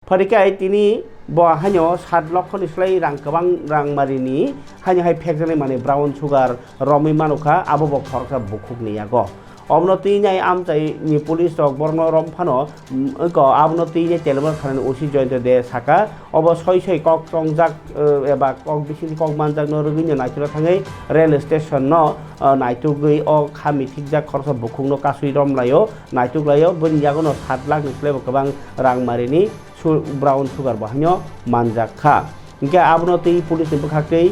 फरिखाय तिनि हानियो 7 लक्षनिफ्राय गोबां रां मारिनि हानिहाय फेक्टरि माने ब्राउन सुगार रमै मानुखा आबो थरखा बुखुगनियागो अबनति न्याय आमचाइनि पुलिस रक बर्न रमफानो आबनति न्याय तेलमर खानानि ओसि जयन्त दे साका अब सय सय कक टंजाक एबा कक बिसिनि कक मानजाक न रगिनो नाइतुरा थाङै रेल स्टेशन न नाइतुगै अ खामि थिकजाक खरसा बुखुंनो कासुइ रमलायो नाइतुगलायो बनियागो न 7 लाख निफ्राय गोबां रां मारिनि ब्राउन सुगार बाहायनो मानजाखा इनके आबनति पुलिस नि बखाखै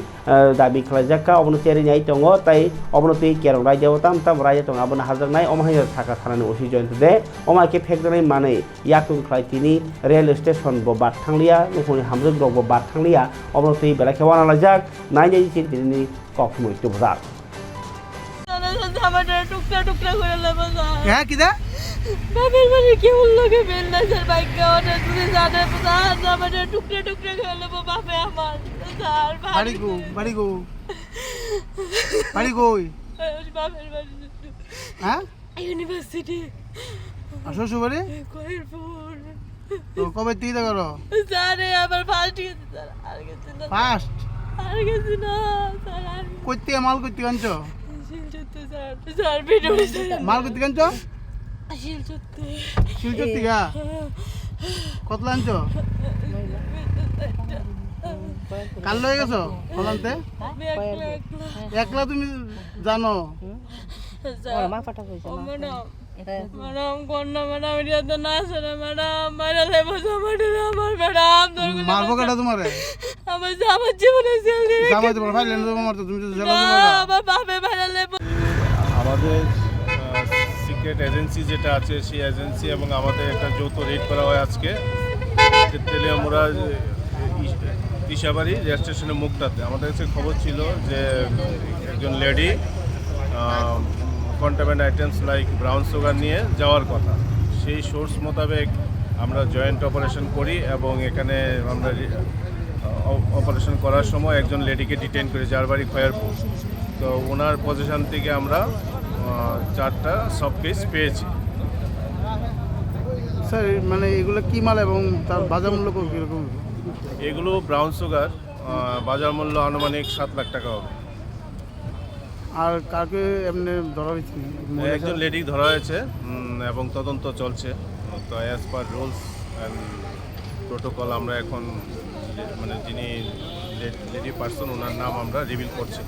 दाबि खालामजाखा अबनति रिनाय दङ ताई अबनति केरं रायजो ताम ताम रायजो दङ आबन हाजरनाय अमाय साका थानानै ओसि जयन्त दे अमाके फेक्टरि माने याकुं खालायतिनि रेल स्टेशन बो बाथांलिया नखनि हामजो ग्रब बाथांलिया अबनति बेलाखेवाना लाजाक नायनाय चिन्तिनि कखमुइ तुबजाक টুকরা টুকরা করে লেবো হ্যাঁ কিদা বাবার বাড়ি কেমন লাগে বেলনা স্যার বাইক ওটা তুমি জানে আমাদের টুকরা টুকরা করে লেবো বাপে আমার স্যার বাড়ি গো বাড়ি গো বাড়ি কই বাপের বাড়ি হ্যাঁ ইউনিভার্সিটি শ্বশুর বাড়ি কইরপুর তো কবে দিতে করো স্যার আবার ফার্স্ট গেছে স্যার আর গেছে না ফার্স্ট আর গেছে না স্যার আর কইতে মাল কইতে কানছো শিলচত্তে স্যার স্যার ভিডিও মাল কইতে কানছো শিলচত্তে শিলচর থেকে কত লানছো কাল লয়ে গেছো কলান্তে একলা তুমি জানো মা পাঠা কইছে ম্যাডাম কোননা ম্যাডাম এটা তো না স্যার ম্যাডাম মারা লেবো আমার ম্যাডাম মারবো কেটা তোমারে আমার জীবনে সেল দিবে জামাই তোমার ফাইল এনে দেবো মারতো তুমি তো জেলা আমার বাপে মারা লেবো আমাদের সিক্রেট এজেন্সি যেটা আছে সেই এজেন্সি এবং আমাদের একটা যৌথ রেড করা হয় আজকে তেলিয়ামুড়া দিশাবাড়ি রেল স্টেশনের মুখটাতে আমাদের কাছে খবর ছিল যে একজন lady contaminant items like brown sugar নিয়ে যাওয়ার কথা সেই সোর্স মোতাবেক আমরা জয়েন্ট অপারেশন করি এবং এখানে আমরা অপারেশন করার সময় একজন লেডিকে ডিটেইন করি যার বাড়ি খয়ারপুর তো ওনার পজিশন থেকে আমরা 4টা সব কেস পেয়েছি স্যার মানে এগুলো কি মাল এবং তার বাজার মূল্য কীরকম এগুলো ব্রাউন সুগার বাজার মূল্য আনুমানিক 7 লাখ টাকা হবে আর কাকে এমনি ধরা হয়েছে একজন লেডি ধরা হয়েছে এবং তদন্ত চলছে তো as per rules and protocol আমরা এখন মানে যিনি লেডি পার্সন ওনার নাম আমরা রিভিল করছি